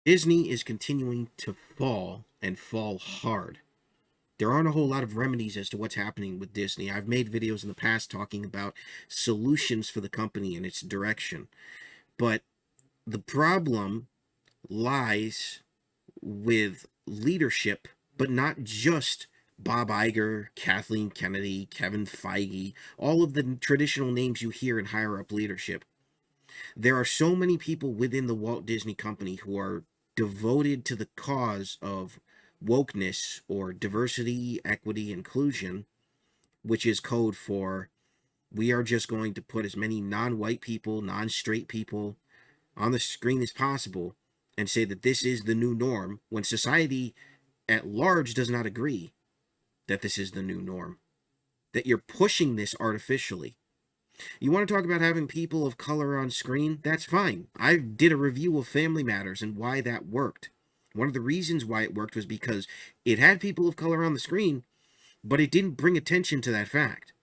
Disney is continuing to fall and fall hard. There aren't a whole lot of remedies as to what's happening with Disney. I've made videos in the past talking about solutions for the company and its direction. But the problem lies with leadership, but not just Bob Iger, Kathleen Kennedy, Kevin Feige, all of the traditional names you hear in higher up leadership. There are so many people within the Walt Disney Company who are devoted to the cause of wokeness or diversity, equity, inclusion, which is code for we are just going to put as many non-white people, non-straight people on the screen as possible and say that this is the new norm when society at large does not agree that this is the new norm, that you're pushing this artificially. You want to talk about having people of color on screen? That's fine. I did a review of Family Matters and why that worked. One of the reasons why it worked was because it had people of color on the screen, but it didn't bring attention to that fact.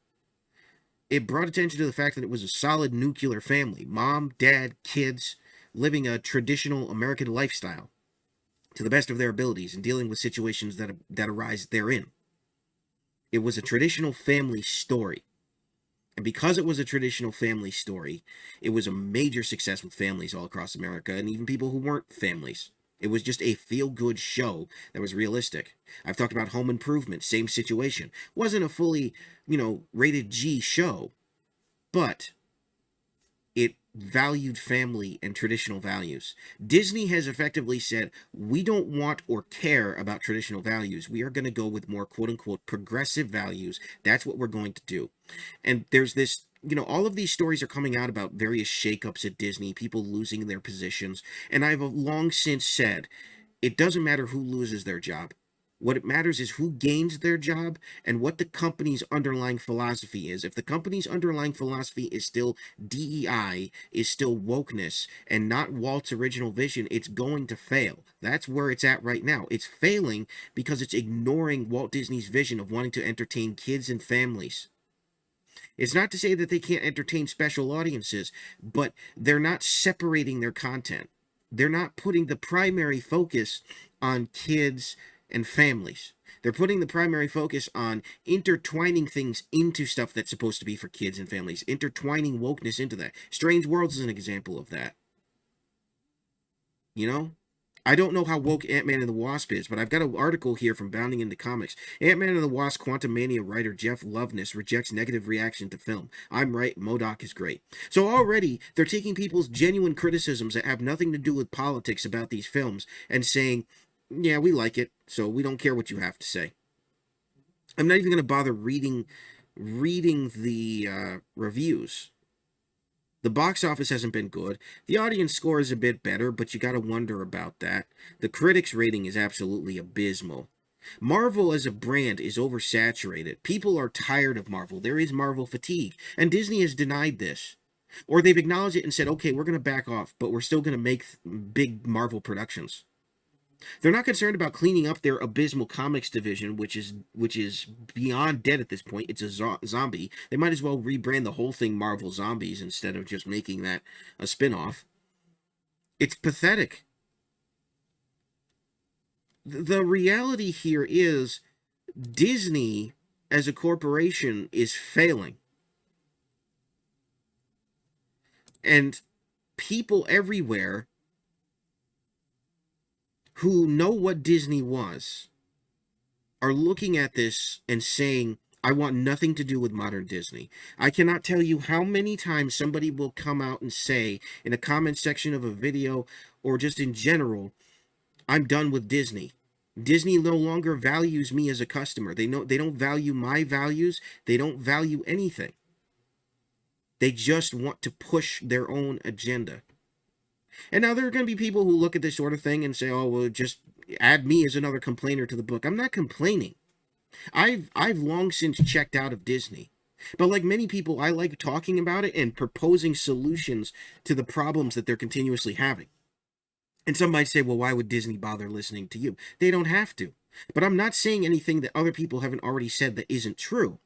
It brought attention to the fact that it was a solid nuclear family, mom, dad, kids, living a traditional American lifestyle to the best of their abilities and dealing with situations that arise therein. It was a traditional family story. And because it was a traditional family story, it was a major success with families all across America and even people who weren't families. It was just a feel-good show that was realistic. I've talked about Home Improvement, same situation. Wasn't a fully, rated G show, but it valued family and traditional values. Disney has effectively said, we don't want or care about traditional values. We are going to go with more quote unquote progressive values. That's what we're going to do. And there's this, all of these stories are coming out about various shakeups at Disney, people losing their positions. And I've long since said, it doesn't matter who loses their job. What it matters is who gains their job and what the company's underlying philosophy is. If the company's underlying philosophy is still DEI, is still wokeness, and not Walt's original vision, it's going to fail. That's where it's at right now. It's failing because it's ignoring Walt Disney's vision of wanting to entertain kids and families. It's not to say that they can't entertain special audiences, but they're not separating their content. They're not putting the primary focus on kids and families. They're putting the primary focus on intertwining things into stuff that's supposed to be for kids and families, intertwining wokeness into that. Strange Worlds is an example of that. You know? I don't know how woke Ant-Man and the Wasp is, but I've got an article here from Bounding into Comics. Ant-Man and the Wasp Quantumania writer Jeff Loveness rejects negative reaction to film. I'm right, MODOK is great. So already, they're taking people's genuine criticisms that have nothing to do with politics about these films and saying, yeah, we like it, so we don't care what you have to say. I'm not even going to bother reading the reviews. The box office hasn't been good. The audience score is a bit better, but you gotta wonder about that. The critics' rating is absolutely abysmal. Marvel as a brand is oversaturated. People are tired of Marvel. There is Marvel fatigue. And Disney has denied this. Or they've acknowledged it and said, okay, we're going to back off, but we're still going to make big Marvel productions. They're not concerned about cleaning up their abysmal comics division, which is beyond dead at this point. It's a zombie. They might as well rebrand the whole thing Marvel Zombies instead of just making that a spin-off. It's pathetic. The reality here is Disney as a corporation is failing. And people everywhere who know what Disney was are looking at this and saying, I want nothing to do with modern Disney. I cannot tell you how many times somebody will come out and say in a comment section of a video or just in general, I'm done with Disney. Disney no longer values me as a customer. They don't value my values. They don't value anything. They just want to push their own agenda. And now there are going to be people who look at this sort of thing and say, oh, well, just add me as another complainer to the book. I'm not complaining. I've long since checked out of Disney. But like many people, I like talking about it and proposing solutions to the problems that they're continuously having. And some might say, well, why would Disney bother listening to you? They don't have to. But I'm not saying anything that other people haven't already said that isn't true.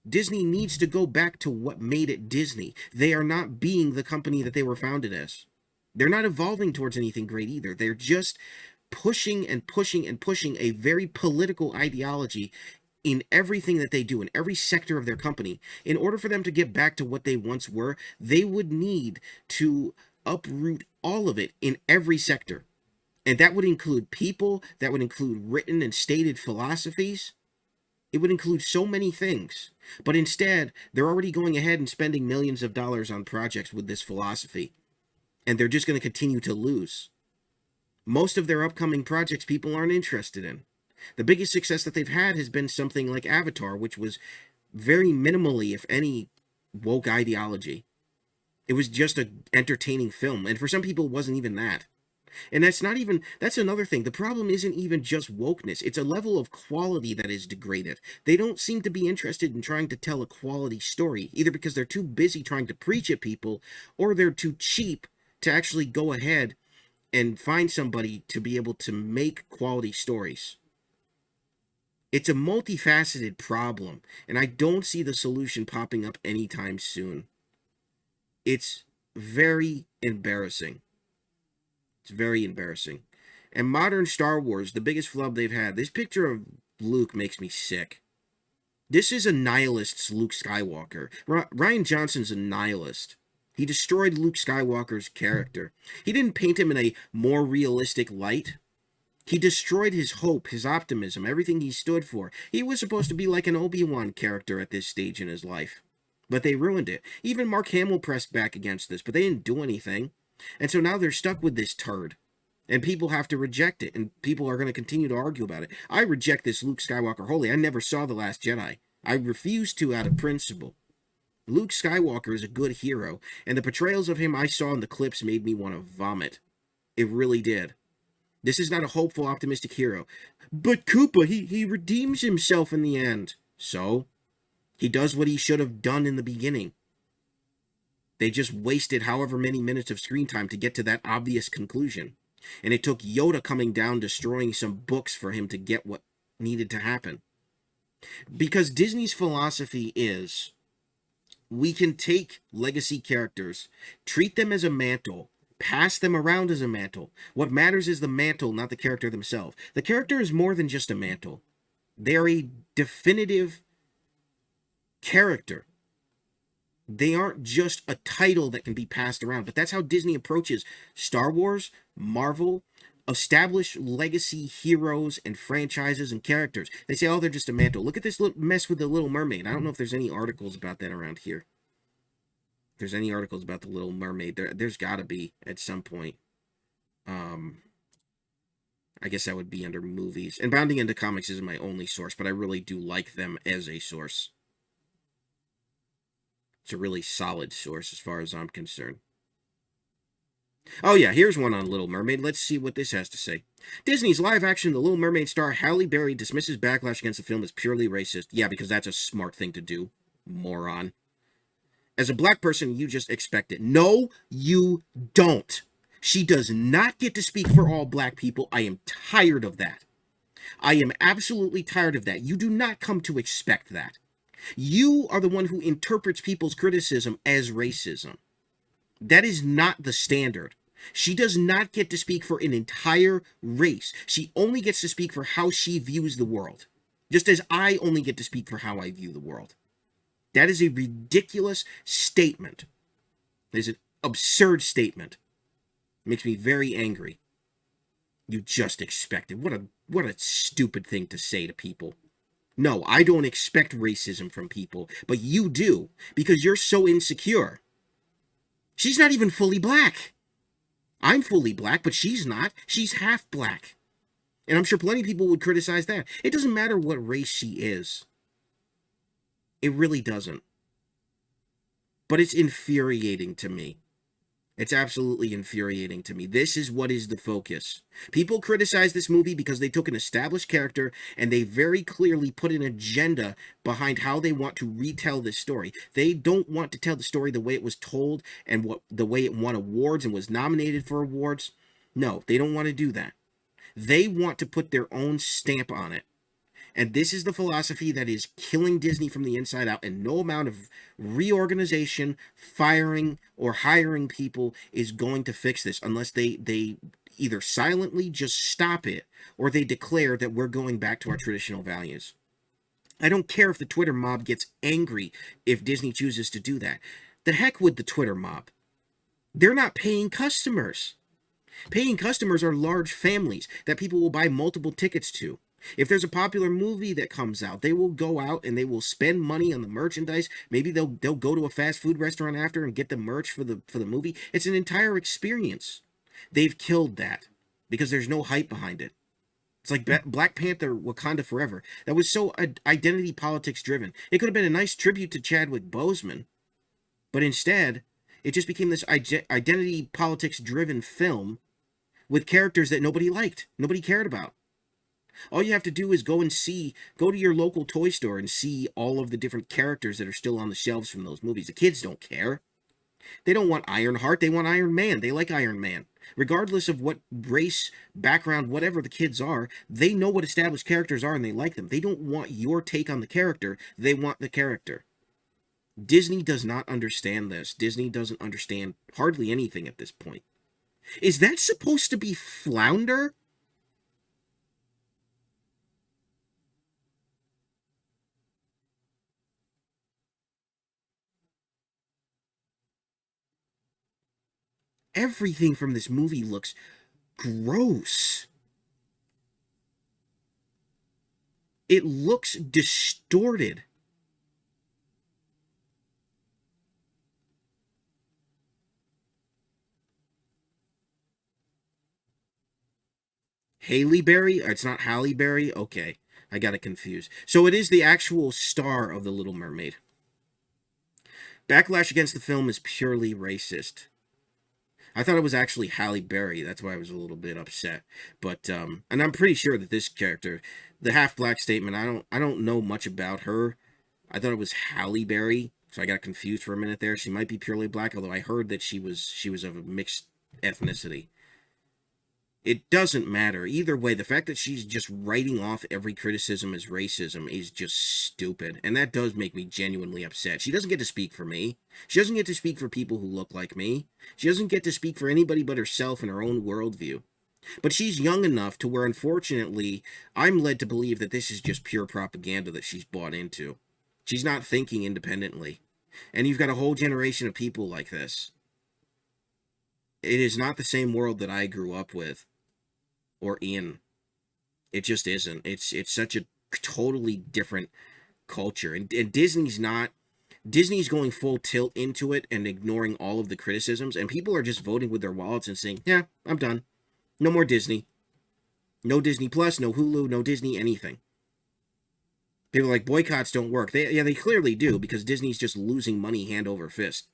Disney needs to go back to what made it Disney. They are not being the company that they were founded as. They're not evolving towards anything great either. They're just pushing and pushing and pushing a very political ideology in everything that they do, in every sector of their company. In order for them to get back to what they once were, they would need to uproot all of it in every sector. And that would include people, that would include written and stated philosophies. It would include so many things. But instead, they're already going ahead and spending millions of dollars on projects with this philosophy. And they're just going to continue to lose. Most of their upcoming projects people aren't interested in. The biggest success that they've had has been something like Avatar, which was very minimally, if any, woke ideology. It was just an entertaining film. And for some people, it wasn't even that. And that's another thing. The problem isn't even just wokeness. It's a level of quality that is degraded. They don't seem to be interested in trying to tell a quality story, either because they're too busy trying to preach at people, or they're too cheap to actually go ahead and find somebody to be able to make quality stories. It's a multifaceted problem, and I don't see the solution popping up anytime soon. It's very embarrassing. It's very embarrassing. And modern Star Wars, the biggest flub they've had, this picture of Luke makes me sick. This is a nihilist's Luke Skywalker. Rian Johnson's a nihilist. He destroyed Luke Skywalker's character. He didn't paint him in a more realistic light. He destroyed his hope, his optimism, everything he stood for. He was supposed to be like an Obi-Wan character at this stage in his life. But they ruined it. Even Mark Hamill pressed back against this, but they didn't do anything. And so now they're stuck with this turd. And people have to reject it. And people are going to continue to argue about it. I reject this Luke Skywalker wholly. I never saw The Last Jedi. I refuse to out of principle. Luke Skywalker is a good hero. And the portrayals of him I saw in the clips made me want to vomit. It really did. This is not a hopeful, optimistic hero. But Koopa, he redeems himself in the end. So? He does what he should have done in the beginning. They just wasted however many minutes of screen time to get to that obvious conclusion. And it took Yoda coming down, destroying some books for him to get what needed to happen. Because Disney's philosophy is, we can take legacy characters, treat them as a mantle, pass them around as a mantle. What matters is the mantle, not the character themselves. The character is more than just a mantle. They're a definitive character. They aren't just a title that can be passed around. But that's how Disney approaches Star Wars, Marvel, established legacy heroes and franchises and characters. They say, oh, they're just a mantle. Look at this mess with the Little Mermaid. I don't know if there's any articles about that around here. If there's any articles about the Little Mermaid, there's got to be at some point. I guess that would be under movies. And Bounding Into Comics isn't my only source, but I really do like them as a source. It's a really solid source as far as I'm concerned. Oh yeah, here's one on Little Mermaid. Let's see what this has to say. Disney's live-action The Little Mermaid star Halle Berry dismisses backlash against the film as purely racist. Yeah, because that's a smart thing to do, moron. As a black person, you just expect it. No, you don't. She does not get to speak for all black people. I am tired of that. I am absolutely tired of that. You do not come to expect that. You are the one who interprets people's criticism as racism. That is not the standard. She does not get to speak for an entire race. She only gets to speak for how she views the world. Just as I only get to speak for how I view the world. That is a ridiculous statement. It is an absurd statement. It makes me very angry. You just expect it. What a stupid thing to say to people. No, I don't expect racism from people, but you do, because you're so insecure. She's not even fully black. I'm fully black, but she's not. She's half black. And I'm sure plenty of people would criticize that. It doesn't matter what race she is. It really doesn't. But it's infuriating to me. It's absolutely infuriating to me. This is what is the focus. People criticize this movie because they took an established character and they very clearly put an agenda behind how they want to retell this story. They don't want to tell the story the way it was told and the way it won awards and was nominated for awards. No, they don't want to do that. They want to put their own stamp on it. And this is the philosophy that is killing Disney from the inside out, and no amount of reorganization, firing, or hiring people is going to fix this unless they either silently just stop it or they declare that we're going back to our traditional values. I don't care if the Twitter mob gets angry if Disney chooses to do that. The heck with the Twitter mob. They're not paying customers. Paying customers are large families that people will buy multiple tickets to. If there's a popular movie that comes out, they will go out and they will spend money on the merchandise. Maybe they'll go to a fast food restaurant after and get the merch for the movie. It's an entire experience. They've killed that because there's no hype behind it. It's like Black Panther, Wakanda Forever. That was so identity politics driven. It could have been a nice tribute to Chadwick Boseman, but instead, it just became this identity politics driven film with characters that nobody liked, nobody cared about. All you have to do is go to your local toy store and see all of the different characters that are still on the shelves from those movies. The kids don't care. They don't want Ironheart, they want Iron Man. They like Iron Man. Regardless of what race, background, whatever the kids are, they know what established characters are and they like them. They don't want your take on the character, they want the character. Disney does not understand this. Disney doesn't understand hardly anything at this point. Is that supposed to be Flounder? Everything from this movie looks gross. It looks distorted. Haley Berry? It's not Halle Berry? Okay, I got it confused. So it is the actual star of The Little Mermaid. Backlash against the film is purely racist. I thought it was actually Halle Berry. That's why I was a little bit upset. But and I'm pretty sure that this character, the half black statement, I don't know much about her. I thought it was Halle Berry, so I got confused for a minute there. She might be purely black, although I heard that she was of a mixed ethnicity. It doesn't matter. Either way, the fact that she's just writing off every criticism as racism is just stupid. And that does make me genuinely upset. She doesn't get to speak for me. She doesn't get to speak for people who look like me. She doesn't get to speak for anybody but herself and her own worldview. But she's young enough to where, unfortunately, I'm led to believe that this is just pure propaganda that she's bought into. She's not thinking independently. And you've got a whole generation of people like this. It is not the same world that I grew up with or in. It just isn't. It's such a totally different culture. And Disney's going full tilt into it and ignoring all of the criticisms, and people are just voting with their wallets and saying, yeah, I'm done. No more Disney. No Disney Plus, no Hulu, no Disney, anything. People are like, boycotts don't work. They clearly do, because Disney's just losing money hand over fist.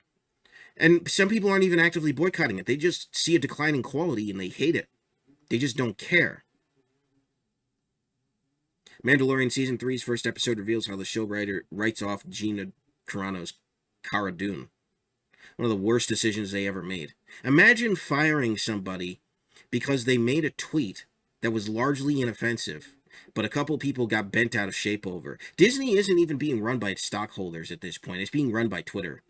And some people aren't even actively boycotting it. They just see a decline in quality and they hate it. They just don't care. Mandalorian Season 3's first episode reveals how the show writer writes off Gina Carano's Cara Dune. One of the worst decisions they ever made. Imagine firing somebody because they made a tweet that was largely inoffensive, but a couple people got bent out of shape over. Disney isn't even being run by its stockholders at this point. It's being run by Twitter.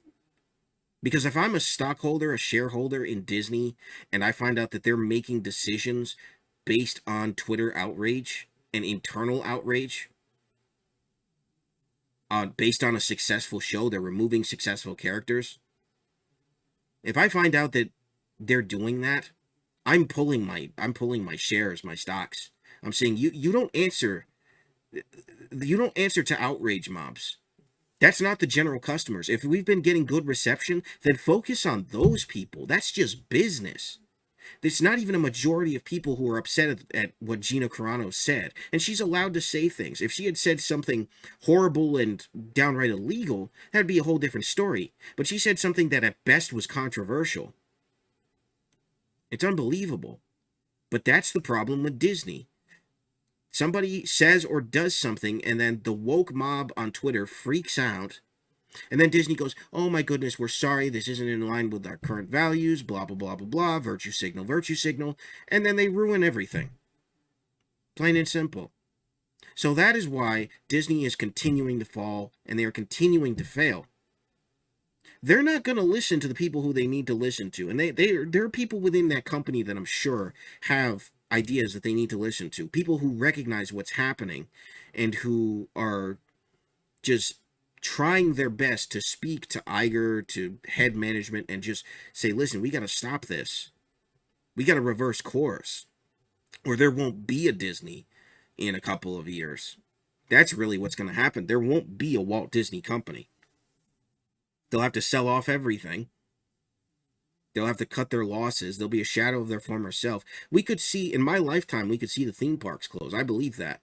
Because if I'm a stockholder, a shareholder in Disney, and I find out that they're making decisions based on Twitter outrage and internal outrage, based on a successful show, they're removing successful characters. If I find out that they're doing that, I'm pulling my shares, my stocks. I'm saying you don't answer to outrage mobs. That's not the general customers. If we've been getting good reception, then focus on those people. That's just business. There's not even a majority of people who are upset at what Gina Carano said. And she's allowed to say things. If she had said something horrible and downright illegal, that'd be a whole different story. But she said something that at best was controversial. It's unbelievable. But that's the problem with Disney. Somebody says or does something, and then the woke mob on Twitter freaks out, and then Disney goes, oh my goodness, we're sorry, this isn't in line with our current values, blah, blah, blah, blah, blah, virtue signal, and then they ruin everything. Plain and simple. So that is why Disney is continuing to fall and they are continuing to fail. They're not going to listen to the people who they need to listen to. And there are people within that company that I'm sure have ideas that they need to listen to. People who recognize what's happening and who are just trying their best to speak to Iger, to head management, and just say, listen, we got to stop this. We got to reverse course, or there won't be a Disney in a couple of years. That's really what's going to happen. There won't be a Walt Disney Company. They'll have to sell off everything. They'll have to cut their losses. They'll be a shadow of their former self. We could see, in my lifetime, we could see the theme parks close. I believe that.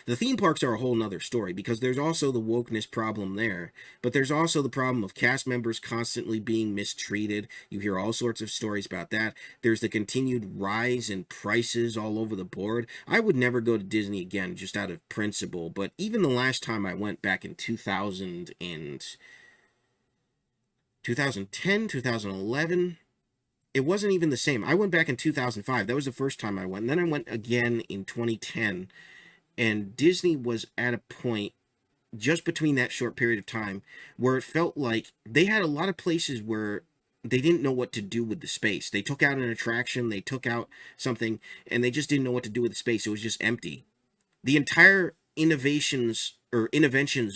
The theme parks are a whole nother story because there's also the wokeness problem there, but there's also the problem of cast members constantly being mistreated. You hear all sorts of stories about that. There's the continued rise in prices all over the board. I would never go to Disney again just out of principle, but even the last time I went back in 2010, 2011, it wasn't even the same. I went back in 2005. That was the first time I went. And then I went again in 2010. And Disney was at a point just between that short period of time where it felt like they had a lot of places where they didn't know what to do with the space. They took out an attraction, they took out something, and they just didn't know what to do with the space. It was just empty. The entire Innovations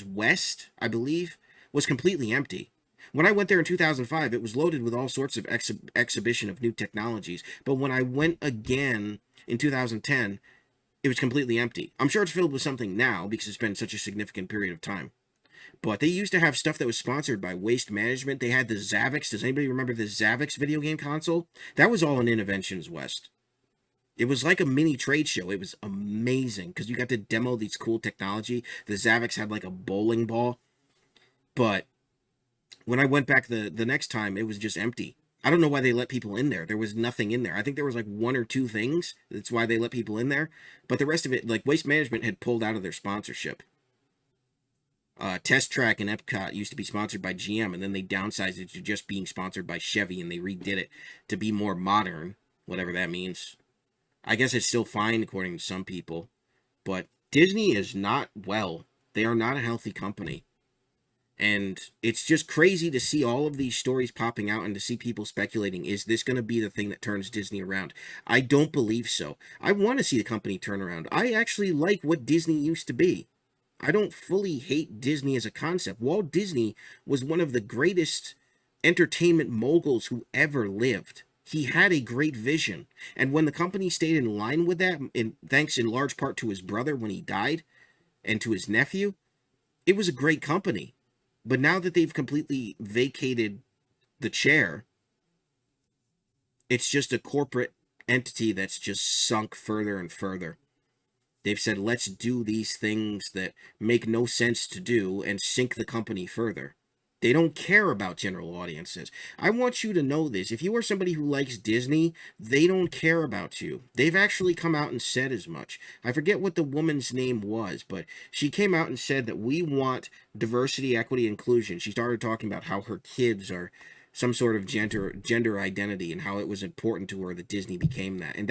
West, I believe, was completely empty. When I went there in 2005, it was loaded with all sorts of exhibition of new technologies. But when I went again in 2010, it was completely empty. I'm sure it's filled with something now because it's been such a significant period of time. But they used to have stuff that was sponsored by Waste Management. They had the Zavix. Does anybody remember the Zavix video game console? That was all in Innovations West. It was like a mini trade show. It was amazing because you got to demo these cool technology. The Zavix had like a bowling ball. But when I went back the next time, it was just empty. I don't know why they let people in there. There was nothing in there. I think there was like one or two things. That's why they let people in there. But the rest of it, like Waste Management had pulled out of their sponsorship. Test Track and Epcot used to be sponsored by GM, and then they downsized it to just being sponsored by Chevy, and they redid it to be more modern, whatever that means. I guess it's still fine according to some people. But Disney is not well. They are not a healthy company. And it's just crazy to see all of these stories popping out and to see people speculating, is this going to be the thing that turns Disney around? I don't believe so. I want to see the company turn around. I actually like what Disney used to be. I don't fully hate Disney as a concept. Walt Disney was one of the greatest entertainment moguls who ever lived. He had a great vision. And when the company stayed in line with that, and thanks in large part to his brother when he died and to his nephew, it was a great company. But now that they've completely vacated the chair, it's just a corporate entity that's just sunk further and further. They've said, let's do these things that make no sense to do and sink the company further. They don't care about general audiences. I want you to know this. If you are somebody who likes Disney, they don't care about you. They've actually come out and said as much. I forget what the woman's name was, but she came out and said that we want diversity, equity, inclusion. She started talking about how her kids are some sort of gender identity and how it was important to her that Disney became that. And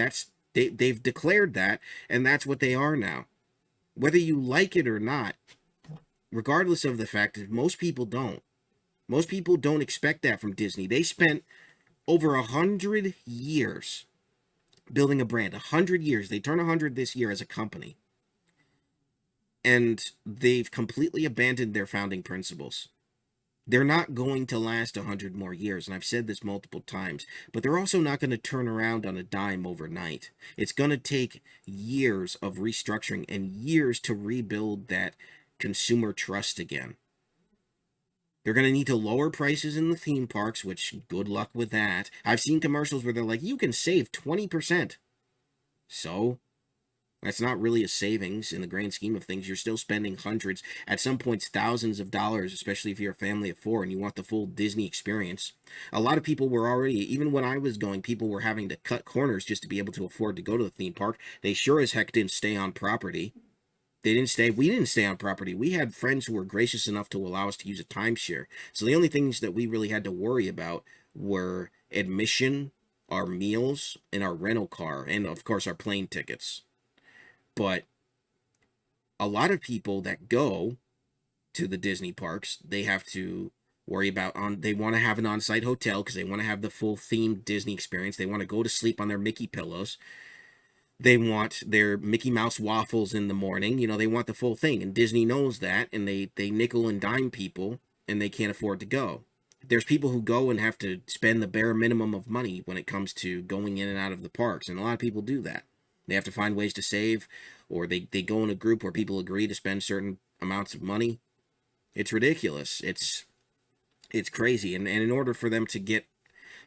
they've declared that, and that's what they are now. Whether you like it or not, regardless of the fact that most people don't. Most people don't expect that from Disney. They spent over 100 years building a brand. 100 years. They turn 100 this year as a company. And they've completely abandoned their founding principles. They're not going to last 100 more years, and I've said this multiple times, but they're also not going to turn around on a dime overnight. It's going to take years of restructuring and years to rebuild that consumer trust again. They're going to need to lower prices in the theme parks, which good luck with that. I've seen commercials where they're like, you can save 20%. So, that's not really a savings in the grand scheme of things. You're still spending hundreds, at some points thousands of dollars, especially if you're a family of four and you want the full Disney experience. A lot of people were already, even when I was going, people were having to cut corners just to be able to afford to go to the theme park. They sure as heck didn't stay on property. We didn't stay on property. We had friends who were gracious enough to allow us to use a timeshare. So the only things that we really had to worry about were admission, our meals, and our rental car, and of course our plane tickets. But a lot of people that go to the Disney parks, they have to worry about they want to have an on-site hotel because they want to have the full themed Disney experience. They want to go to sleep on their Mickey pillows. They want their Mickey Mouse waffles in the morning. You know, they want the full thing, and Disney knows that, and they nickel and dime people, and they can't afford to go. There's people who go and have to spend the bare minimum of money when it comes to going in and out of the parks, and a lot of people do that. They have to find ways to save, or they go in a group where people agree to spend certain amounts of money. It's ridiculous. It's crazy, and in order for them to get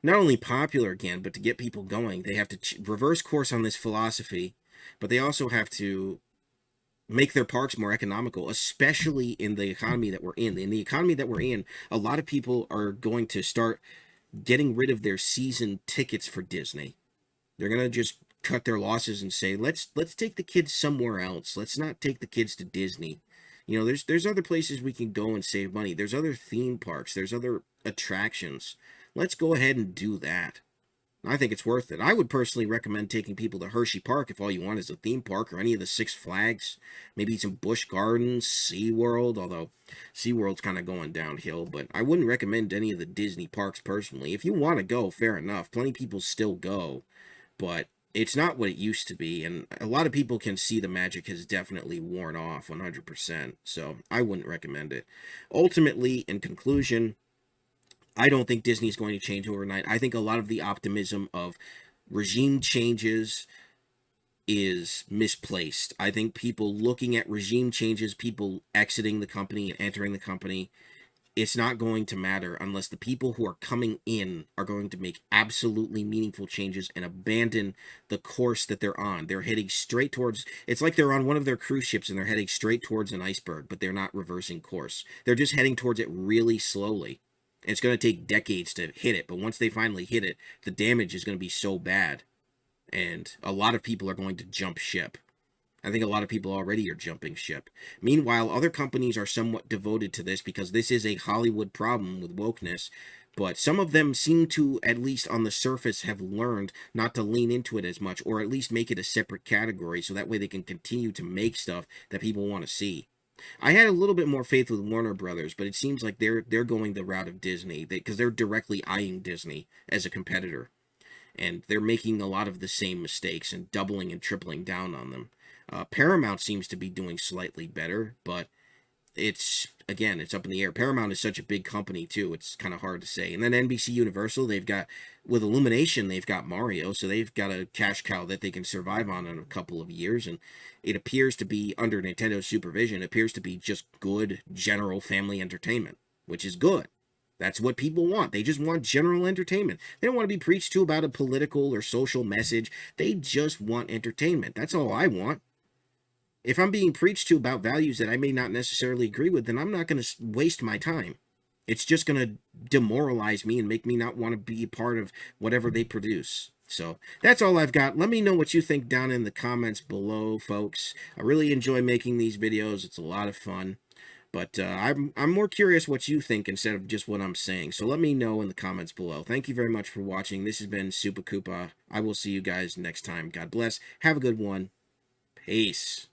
not only popular again, but to get people going, they have to reverse course on this philosophy, but they also have to make their parks more economical, especially in the economy that we're in. In the economy that we're in, a lot of people are going to start getting rid of their season tickets for Disney. They're going to just cut their losses and say, let's take the kids somewhere else. Let's not take the kids to Disney. You know, there's other places we can go and save money. There's other theme parks. There's other attractions. Let's go ahead and do that. I think it's worth it. I would personally recommend taking people to Hershey Park if all you want is a theme park, or any of the Six Flags, maybe some Busch Gardens, SeaWorld, although SeaWorld's kind of going downhill, but I wouldn't recommend any of the Disney parks personally. If you want to go, fair enough. Plenty of people still go, but it's not what it used to be, and a lot of people can see the magic has definitely worn off 100%, so I wouldn't recommend it. Ultimately, in conclusion, I don't think Disney's going to change overnight. I think a lot of the optimism of regime changes is misplaced. I think people looking at regime changes, people exiting the company and entering the company, it's not going to matter unless the people who are coming in are going to make absolutely meaningful changes and abandon the course that they're on. They're heading straight towards, it's like they're on one of their cruise ships and they're heading straight towards an iceberg, but they're not reversing course. They're just heading towards it really slowly. It's going to take decades to hit it, but once they finally hit it, the damage is going to be so bad, and a lot of people are going to jump ship. I think a lot of people already are jumping ship. Meanwhile, other companies are somewhat devoted to this because this is a Hollywood problem with wokeness, but some of them seem to, at least on the surface, have learned not to lean into it as much, or at least make it a separate category so that way they can continue to make stuff that people want to see. I had a little bit more faith with Warner Brothers, but it seems like they're going the route of Disney because they're directly eyeing Disney as a competitor, and they're making a lot of the same mistakes and doubling and tripling down on them. Paramount seems to be doing slightly better, but it's up in the air. Paramount is such a big company too, it's kind of hard to say. And then NBC Universal, they've got, with Illumination, they've got Mario, so they've got a cash cow that they can survive on in a couple of years, and it appears to be, under Nintendo's supervision, appears to be just good general family entertainment, which is good. That's what people want. They just want general entertainment. They don't want to be preached to about a political or social message. They just want entertainment. That's all I want. If I'm being preached to about values that I may not necessarily agree with, then I'm not going to waste my time. It's just going to demoralize me and make me not want to be a part of whatever they produce. So that's all I've got. Let me know what you think down in the comments below, folks. I really enjoy making these videos. It's a lot of fun. But I'm more curious what you think instead of just what I'm saying. So let me know in the comments below. Thank you very much for watching. This has been Super Koopa. I will see you guys next time. God bless. Have a good one. Peace.